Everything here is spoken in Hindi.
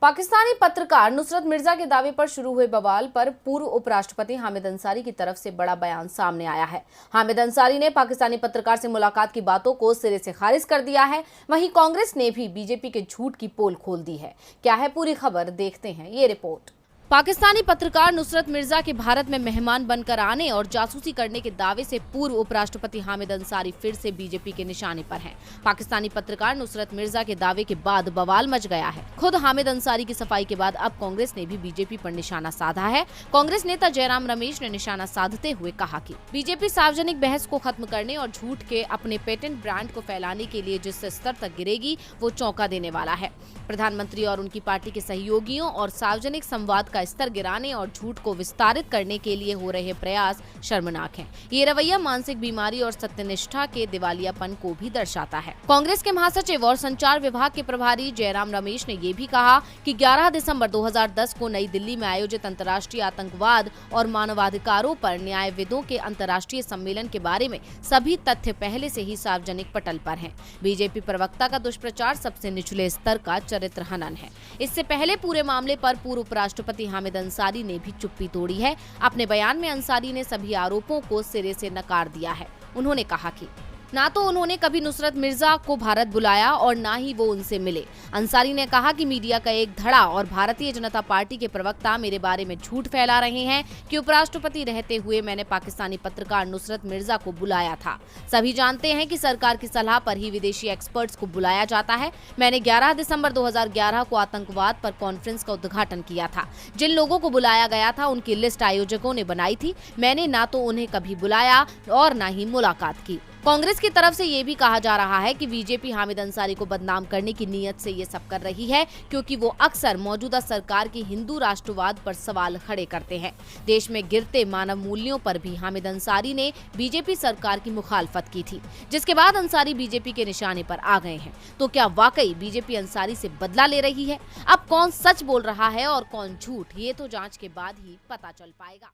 पाकिस्तानी पत्रकार नुसरत मिर्जा के दावे पर शुरू हुए बवाल पर पूर्व उपराष्ट्रपति हामिद अंसारी की तरफ से बड़ा बयान सामने आया है। हामिद अंसारी ने पाकिस्तानी पत्रकार से मुलाकात की बातों को सिरे से खारिज कर दिया है। वहीं कांग्रेस ने भी बीजेपी के झूठ की पोल खोल दी है। क्या है पूरी खबर, देखते हैं ये रिपोर्ट। पाकिस्तानी पत्रकार नुसरत मिर्जा के भारत में मेहमान बनकर आने और जासूसी करने के दावे से पूर्व उपराष्ट्रपति हामिद अंसारी फिर से बीजेपी के निशाने पर हैं। पाकिस्तानी पत्रकार नुसरत मिर्जा के दावे के बाद बवाल मच गया है। खुद हामिद अंसारी की सफाई के बाद अब कांग्रेस ने भी बीजेपी पर निशाना साधा है। कांग्रेस नेता जयराम रमेश ने निशाना साधते हुए कहा कि बीजेपी सार्वजनिक बहस को खत्म करने और झूठ के अपने पेटेंट ब्रांड को फैलाने के लिए जिस स्तर तक गिरेगी वो चौंका देने वाला है। प्रधानमंत्री और उनकी पार्टी के सहयोगियों और सार्वजनिक संवाद का स्तर गिराने और झूठ को विस्तारित करने के लिए हो रहे प्रयास शर्मनाक हैं। ये रवैया मानसिक बीमारी और सत्यनिष्ठा के दिवालियापन को भी दर्शाता है। कांग्रेस के महासचिव और संचार विभाग के प्रभारी जयराम रमेश ने ये भी कहा कि 11 दिसंबर 2010 को नई दिल्ली में आयोजित अंतर्राष्ट्रीय आतंकवाद और मानवाधिकारों पर न्यायविदों के अंतर्राष्ट्रीय सम्मेलन के बारे में सभी तथ्य पहले से ही सार्वजनिक पटल पर हैं। बीजेपी प्रवक्ता का दुष्प्रचार सबसे निचले स्तर का चरित्र हनन है। इससे पहले पूरे मामले पर पूर्व उपराष्ट्रपति हामिद अंसारी ने भी चुप्पी तोड़ी है। अपने बयान में अंसारी ने सभी आरोपों को सिरे से नकार दिया है। उन्होंने कहा कि ना तो उन्होंने कभी नुसरत मिर्जा को भारत बुलाया और ना ही वो उनसे मिले। अंसारी ने कहा कि मीडिया का एक धड़ा और भारतीय जनता पार्टी के प्रवक्ता मेरे बारे में झूठ फैला रहे हैं कि उपराष्ट्रपति रहते हुए मैंने पाकिस्तानी पत्रकार नुसरत मिर्जा को बुलाया था। सभी जानते हैं कि सरकार की सलाह पर ही विदेशी एक्सपर्ट्स को बुलाया जाता है। मैंने 11 दिसंबर 2011 को आतंकवाद पर कॉन्फ्रेंस का उद्घाटन किया था। जिन लोगों को बुलाया गया था उनकी लिस्ट आयोजकों ने बनाई थी। मैंने ना तो उन्हें कभी बुलाया और ना ही मुलाकात की। कांग्रेस की तरफ से ये भी कहा जा रहा है कि बीजेपी हामिद अंसारी को बदनाम करने की नीयत से ये सब कर रही है, क्योंकि वो अक्सर मौजूदा सरकार की हिंदू राष्ट्रवाद पर सवाल खड़े करते हैं। देश में गिरते मानव मूल्यों पर भी हामिद अंसारी ने बीजेपी सरकार की मुखालफत की थी, जिसके बाद अंसारी बीजेपी के निशाने पर आ गए हैं। तो क्या वाकई बीजेपी अंसारी से बदला ले रही है? अब कौन सच बोल रहा है और कौन झूठ, ये तो जांच के बाद ही पता चल पाएगा।